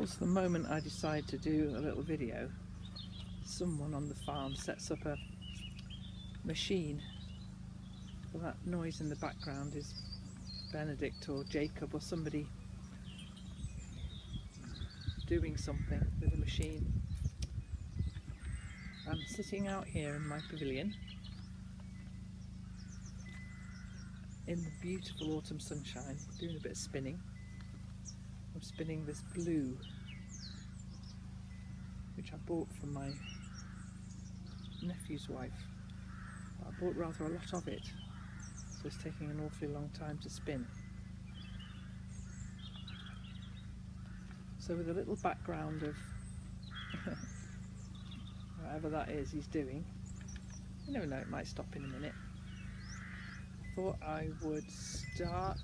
course, the moment I decide to do a little video, someone on the farm sets up a machine. Well, that noise in the background is Benedict or Jacob or somebody doing something with a machine. I'm sitting out here in my pavilion in the beautiful autumn sunshine, doing a bit of spinning. I'm spinning this blue, which I bought from my nephew's wife. I bought rather a lot of it, so it's taking an awfully long time to spin. So with a little background of whatever that is he's doing, you never know, it might stop in a minute. I thought I would start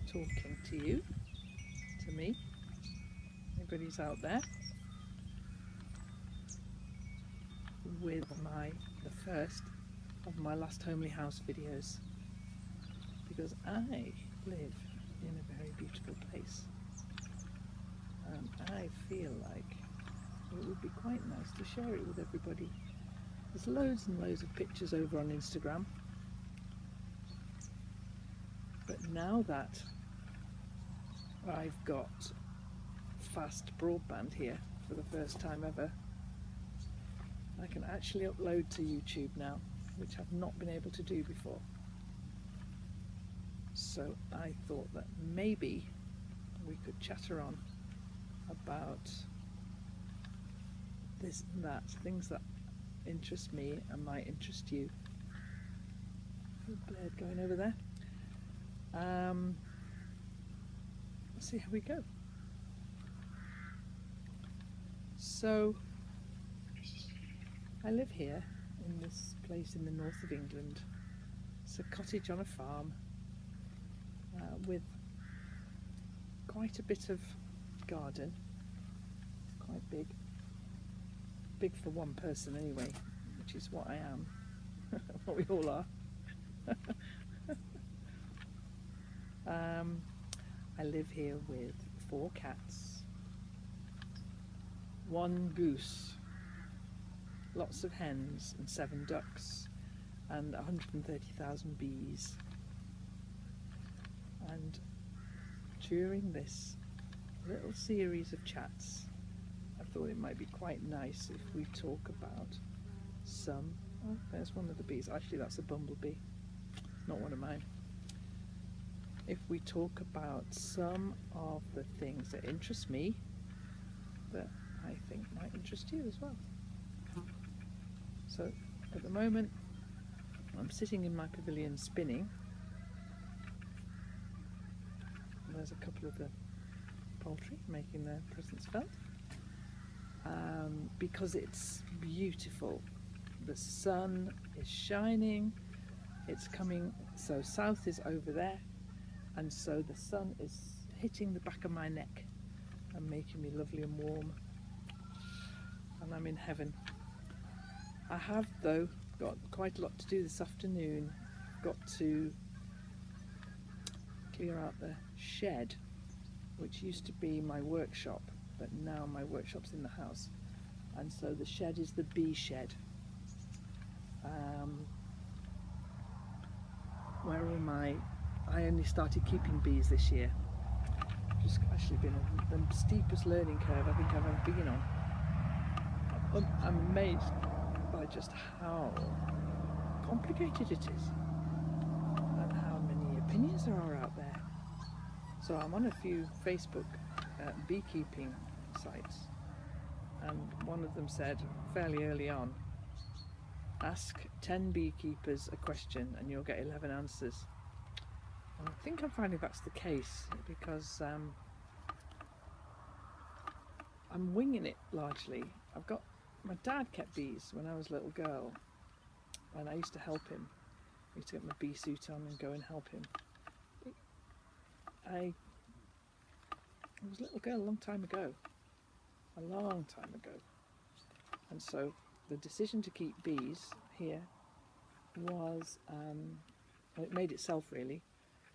talking to you, to me, anybody's out there, with the first of my last homely house videos, because I live in a very beautiful place and I feel like it would be quite nice to share it with everybody. There's loads and loads of pictures over on Instagram, but now that I've got fast broadband here for the first time ever, I can actually upload to YouTube now, which I've not been able to do before. So I thought that maybe we could chatter on about this and that, things that interest me and might interest you. Bird going over there. Let's see how we go. So I live here in this place in the north of England. It's a cottage on a farm with quite a bit of garden. It's quite big. Big for one person anyway, which is what I am. What we all are. I live here with 4 cats, 1 goose, lots of hens and 7 ducks and 130,000 bees. And during this little series of chats, I thought it might be quite nice if we talk about some... Oh, there's one of the bees. Actually, that's a bumblebee, not one of mine. If we talk about some of the things that interest me, that I think might interest you as well. So at the moment I'm sitting in my pavilion spinning. There's a couple of the poultry making their presence felt, because it's beautiful. The sun is shining, it's coming, so south is over there, and so the sun is hitting the back of my neck and making me lovely and warm, and I'm in heaven. I have though got quite a lot to do this afternoon. I've got to clear out the shed, which used to be my workshop, but now my workshop's in the house, and so the shed is the bee shed, where all my... I only started keeping bees this year. It's actually been the steepest learning curve I think I've ever been on. I'm amazed by just how complicated it is and how many opinions there are out there. So I'm on a few Facebook beekeeping sites, and one of them said fairly early on, ask 10 beekeepers a question and you'll get 11 answers. And I think I'm finding that's the case, because I'm winging it largely. My dad kept bees when I was a little girl, and I used to help him. I used to get my bee suit on and go and help him. I was a little girl a long time ago, and so the decision to keep bees here was, well, it made itself really.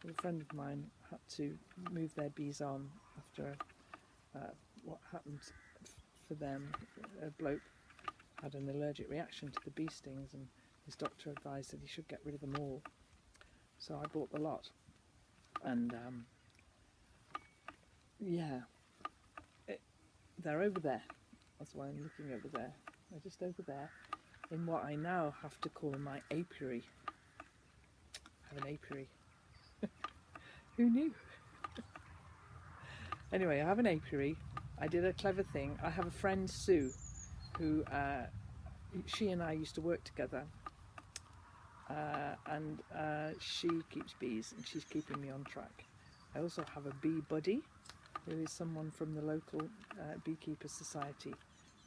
A friend of mine had to move their bees on after what happened for them. A bloke had an allergic reaction to the bee stings, and his doctor advised that he should get rid of them all. So I bought the lot, and yeah, they're over there. That's why I'm looking over there. They're just over there in what I now have to call my apiary. I have an apiary. Who knew? Anyway, I have an apiary. I did a clever thing. I have a friend, Sue, who she and I used to work together, and she keeps bees, and she's keeping me on track. I also have a bee buddy, who is someone from the local beekeepers society,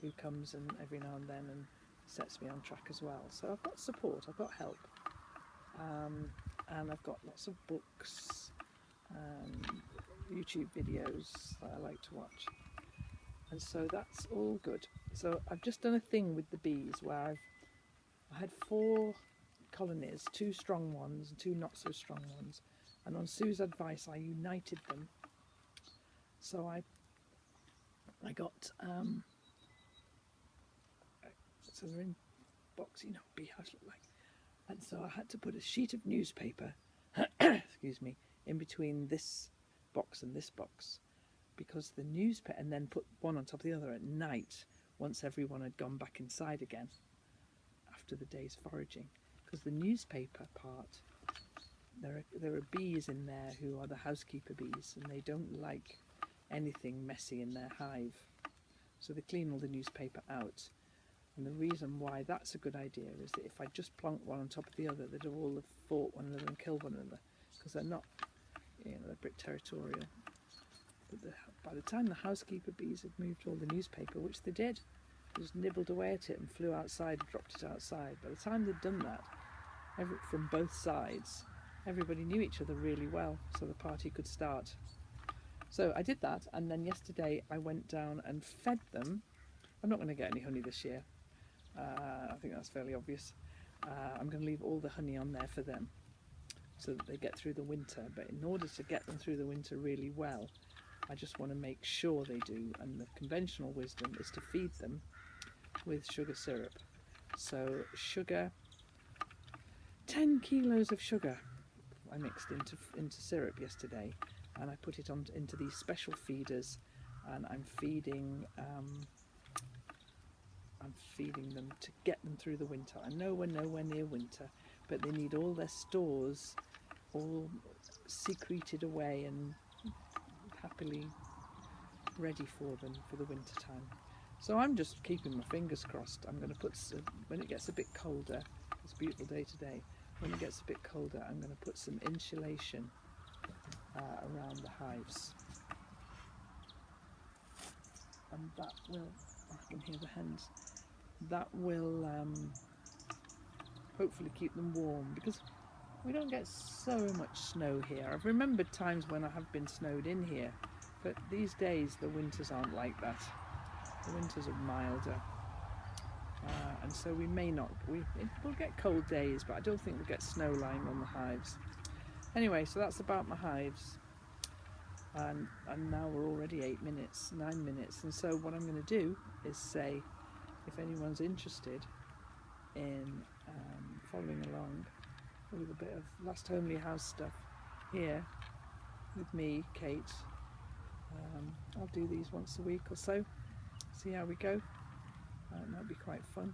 who comes and every now and then and sets me on track as well. So I've got support, I've got help, and I've got lots of books, YouTube videos that I like to watch, and so that's all good. So I've just done a thing with the bees where I had 4 colonies, 2 strong ones and 2 not so strong ones, and on Sue's advice I united them. So I got so they're in box, you know, beehives look like, and so I had to put a sheet of newspaper excuse me, in between this box and this box, because the newspaper, and then put one on top of the other at night once everyone had gone back inside again after the day's foraging, because the newspaper part, there are bees in there who are the housekeeper bees, and they don't like anything messy in their hive, so they clean all the newspaper out. And the reason why that's a good idea is that if I just plonk one on top of the other, they'd all have fought one another and killed one another, because they're not, you know, they're a bit territorial. But by the time the housekeeper bees had moved all the newspaper, which they did, they just nibbled away at it and flew outside and dropped it outside. By the time they'd done that, from both sides, everybody knew each other really well, so the party could start. So I did that, and then yesterday I went down and fed them. I'm not going to get any honey this year. I think that's fairly obvious. I'm going to leave all the honey on there for them so that they get through the winter, but in order to get them through the winter really well, I just want to make sure they do, and the conventional wisdom is to feed them with sugar syrup. So sugar, 10 kilos of sugar I mixed into syrup yesterday, and I put it into these special feeders, and I'm feeding them to get them through the winter. I know we're nowhere near winter, but they need all their stores all secreted away and happily ready for them for the winter time. So I'm just keeping my fingers crossed. I'm going to put, when it gets a bit colder, it's a beautiful day today, when it gets a bit colder, I'm going to put some insulation around the hives, and that will, I can hear the hens, that will hopefully keep them warm, because we don't get so much snow here. I've remembered times when I have been snowed in here, but these days the winters aren't like that. The winters are milder, and so we may not, we'll get cold days, but I don't think we'll get snow lying on the hives. Anyway, so that's about my hives, and now we're already 9 minutes, and so what I'm going to do is say, if anyone's interested in following along with a bit of Last Homely House stuff here with me, Kate, I'll do these once a week or so, see how we go. It might be quite fun.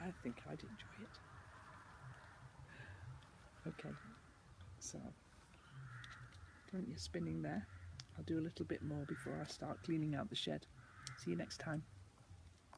I think I'd enjoy it. Okay, so don't you spinning there. I'll do a little bit more before I start cleaning out the shed. See you next time.